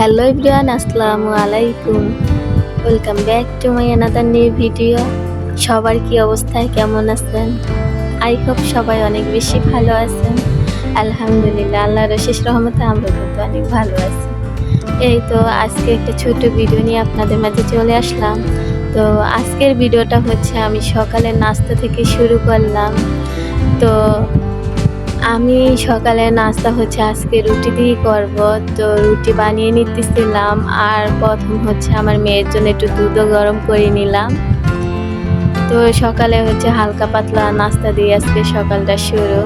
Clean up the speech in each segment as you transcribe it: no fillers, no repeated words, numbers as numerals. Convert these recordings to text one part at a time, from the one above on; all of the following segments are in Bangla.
হ্যালো এভরিওয়ান, আসসালামু আলাইকুম। Welcome back to my another new video. সবার কি অবস্থায়, কেমন আছেন? আই হোপ সবাই অনেক বেশি ভালো আছেন। আলহামদুলিল্লাহ, আল্লাহর অশেষ রহমতে আমরা কিন্তু অনেক ভালো আছি। এই তো আজকে একটা ছোট ভিডিও নিয়ে আপনাদের মাঝে চলে আসলাম। তো আজকের ভিডিওটা হচ্ছে আমি সকালের নাস্তা থেকে শুরু করলাম। তো আমি সকালে নাস্তা হচ্ছে আজকে রুটি দিয়েই করব। তো রুটি বানিয়ে নিতেছিলাম, আর প্রথম হচ্ছে আমার মেয়ের জন্য একটু দুধও গরম করে নিলাম। তো সকালে হচ্ছে হালকা পাতলা নাস্তা দিয়ে আজকে সকালটা শুরু।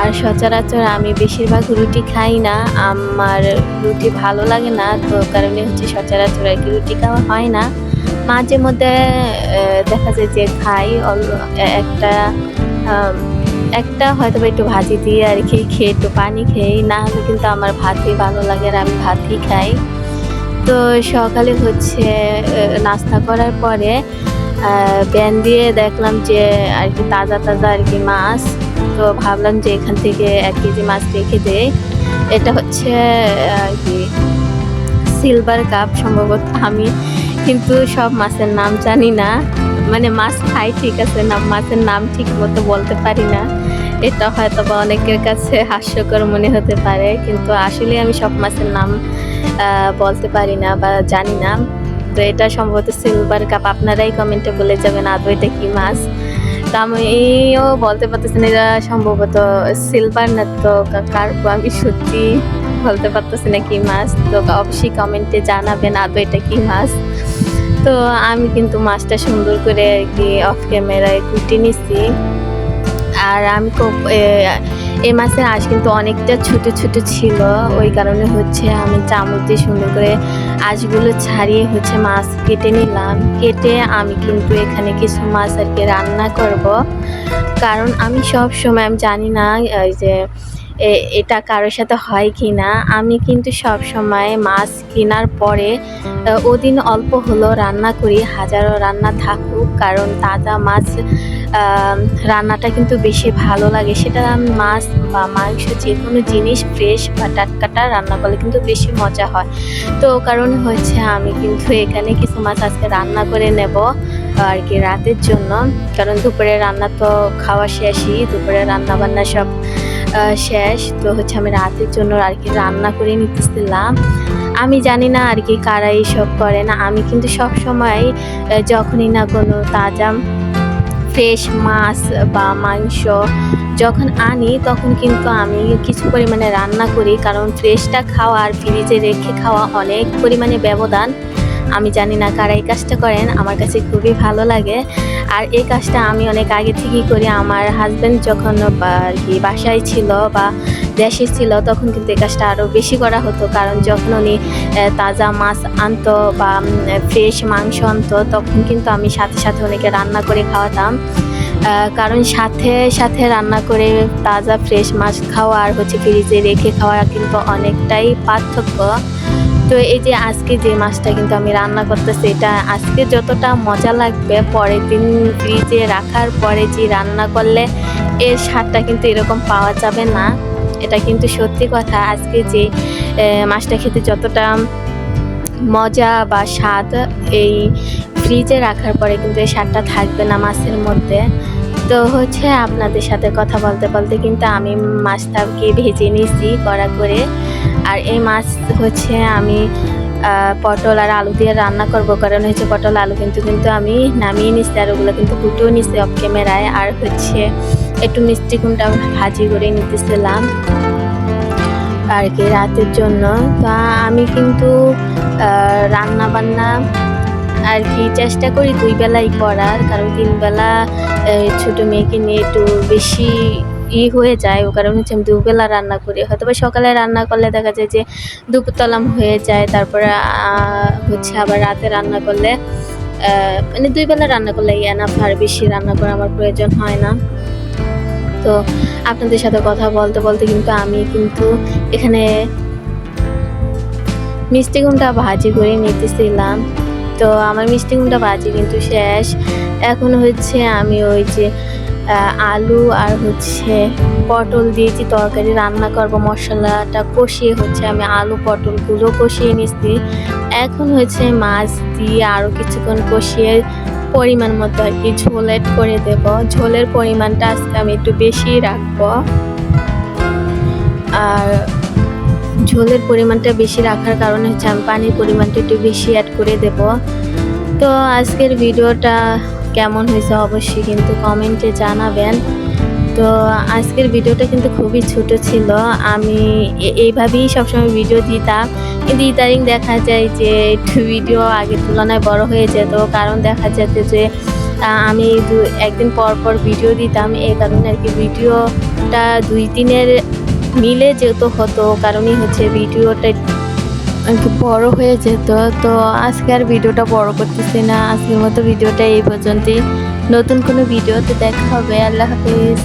আর সচরাচর আমি বেশিরভাগ রুটি খাই না, আমার রুটি ভালো লাগে না, তো কারণে হচ্ছে সচরাচর আর কি রুটি খাওয়া হয় না। মাঝে মধ্যে দেখা যায় যে খাই একটা একটা হয়তো বা একটু ভাজি দিয়ে আর কি খেয়ে একটু পানি খেয়ে, না হলে কিন্তু আমার ভাতই ভালো লাগে আর আমি ভাতই খাই। তো সকালে হচ্ছে নাস্তা করার পরে ব্যান দিয়ে দেখলাম যে আর কি তাজা তাজা আর কি মাছ। তো ভাবলাম যে এখান থেকে 1 কেজি মাছ রেখে দেই। এটা হচ্ছে আর কি সিলভার কাপ সম্ভবত। আমি কিন্তু সব মাছের নাম জানি না, মানে মাছ খাই ঠিক আছে, মাছের নাম ঠিক মতো বলতে পারি না। এটা হয়তো বা অনেকের কাছে হাস্যকর মনে হতে পারে, কিন্তু আসলে আমি সব মাছের নাম বলতে পারি না বা জানি না। তো এটা সম্ভবত সিলভার কাপ, আপনারাই কমেন্টে বলে যাবেন আদৌ এটা কি মাছ। তো আমিও বলতে পারতেছি না এটা সম্ভবত সিলভার না তো কার্প, আমি সত্যি বলতে পারতেছি না কি মাছ। তো অবশ্যই কমেন্টে জানাবেন আদৌ এটা কি মাছ। তো আমি কিন্তু মাছটা সুন্দর করে আর কি অফ ক্যামেরায় কুটে নিছি। আর আমি খুব এই মাছের আঁশ কিন্তু অনেকটা ছোট ছোট ছিল, ওই কারণে হচ্ছে আমি চামচ দিয়ে সুন্দর করে আঁশগুলো ছাড়িয়ে হচ্ছে মাছ কেটে নিলাম। কেটে আমি কিন্তু এখানে কিছু মাছ আর কি রান্না করব, কারণ আমি সব সময়, আমি জানি না যে এটা কারোর সাথে হয় কি না, আমি কিন্তু সব সময় মাছ কেনার পরে ওদিন অল্প হলো রান্না করি, হাজারো রান্না থাকুক, কারণ তাজা মাছ রান্নাটা কিন্তু বেশি ভালো লাগে। সেটা মাছ বা মাংস যে কোনো জিনিস ফ্রেশ বা টাটকাটা রান্না করলে কিন্তু বেশি মজা হয়। তো কারণ হচ্ছে আমি কিন্তু এখানে কিছু মাছ আজকে রান্না করে নেব আর কি রাতের জন্য, কারণ দুপুরে রান্না তো খাওয়া শেষই, দুপুরে রান্না বান্না সব শেষ। তো হচ্ছে আমি রাতের জন্য আর কি রান্না করে নিতেছিলাম। আমি জানি না আর কি কারা এইসব করে না, আমি কিন্তু সব সময় যখনই না কোনো তাজা ফ্রেশ মাছ বা মাংস যখন আনি, তখন কিন্তু আমি কিছু পরিমাণে রান্না করি, কারণ ফ্রেশটা খাওয়া আর ফ্রিজে রেখে খাওয়া অনেক পরিমাণে ব্যবধান। আমি জানি না কারা এই কাজটা করেন, আমার কাছে খুবই ভালো লাগে। আর এই কাজটা আমি অনেক আগে থেকেই করি। আমার হাজব্যান্ড যখন আর কি বাসায় ছিল বা দেশে ছিল, তখন কিন্তু এই কাজটা আরও বেশি করা হতো, কারণ যখন উনি তাজা মাছ আনতো বা ফ্রেশ মাংস আনতো, তখন কিন্তু আমি সাথে সাথে অনেকে রান্না করে খাওয়াতাম। কারণ সাথে সাথে রান্না করে তাজা ফ্রেশ মাছ খাওয়া আর হচ্ছে ফ্রিজে রেখে খাওয়া কিন্তু অনেকটাই পার্থক্য। তো এই যে আজকে যে মাছটা কিন্তু আমি রান্না করতেছি, এটা আজকে যতটা মজা লাগবে, পরের দিন ফ্রিজে রাখার পরে যে রান্না করলে এর স্বাদটা কিন্তু এরকম পাওয়া যাবে না। এটা কিন্তু সত্যি কথা। আজকে যে মাছটা খেতে যতটা মজা বা স্বাদ, এই ফ্রিজে রাখার পরে কিন্তু এই স্বাদটা থাকবে না মাছের মধ্যে। তো হচ্ছে আপনাদের সাথে কথা বলতে বলতে কিন্তু আমি মাছটাকে ভেজে নিয়েছি কড়া করে। আর এই মাছ হচ্ছে আমি পটল আর আলু দিয়ে রান্না করব, কারণ হচ্ছে পটল আলু কিন্তু আমি নামিয়ে নিচ্ছি, আর ওগুলো কিন্তু কুটেও নিচ্ছি অফ ক্যামেরায়। আর হচ্ছে একটু মিষ্টি কুমড়া ভাজি করে নিতেছিলাম আর কি রাতের জন্য। তা আমি কিন্তু রান্না বান্না আর কি চেষ্টা করি 2 বেলাই করার, কারণ 3 বেলা ছোটো মেয়েকে নিয়ে একটু বেশি হয়ে যায়। ও কারণ হচ্ছে আমি 2 বেলা রান্না করি। হয়তো বা সকালে রান্না করলে দেখা যায় যে দুপুরতলাম হয়ে যায়, তারপরে হচ্ছে আবার রাতে রান্না করলে মানে 2 বেলা রান্না করলে এনাফ, আর বেশি রান্না করা আমার প্রয়োজন হয় না। তো আপনাদের সাথে কথা বলতে বলতে কিন্তু আমি কিন্তু এখানে মিষ্টি কুমড়া ভাজি করে নিতেছিলাম। তো আমার মিষ্টি কুমড়া ভাজি কিন্তু শেষ। এখন হচ্ছে আমি ওই যে আলু আর হচ্ছে পটল দিয়েছি তরকারি রান্না করব। মশলাটা কষিয়ে হচ্ছে আমি আলু পটলগুলো কষিয়ে নিচ্ছি। এখন হচ্ছে মাছ দিয়ে আরও কিছুক্ষণ কষিয়ে পরিমাণ মতো আর কি ঝোল অ্যাড করে দেব। ঝোলের পরিমাণটা আজকে আমি একটু বেশিই রাখবো। আর ঝোলের পরিমাণটা বেশি রাখার কারণে হচ্ছে আমি পানির পরিমাণটা একটু বেশি অ্যাড করে দেব। তো আজকের ভিডিওটা কেমন হয়েছে অবশ্যই কিন্তু কমেন্টে জানাবেন। তো আজকের ভিডিওটা কিন্তু খুবই ছোট ছিল। আমি এইভাবেই সবসময় ভিডিও দিতাম, কিন্তু ইদানিং দেখা যায় যে একটু ভিডিও আগের তুলনায় বড় হয়ে যেত, কারণ দেখা যেত যে আমি একদিন পর পর ভিডিও দিতাম, এই কারণে আর কি ভিডিওটা 2 দিনের মিলে যেহেতু হতো কারণই হচ্ছে ভিডিওটা একটু বড় হয়ে যেত। তো আজকে আর ভিডিওটা বড় করতেছি না, আজকের মতো ভিডিওটা এই পর্যন্তই। নতুন কোনো ভিডিওতে দেখা হবে। আল্লাহ হাফিজ।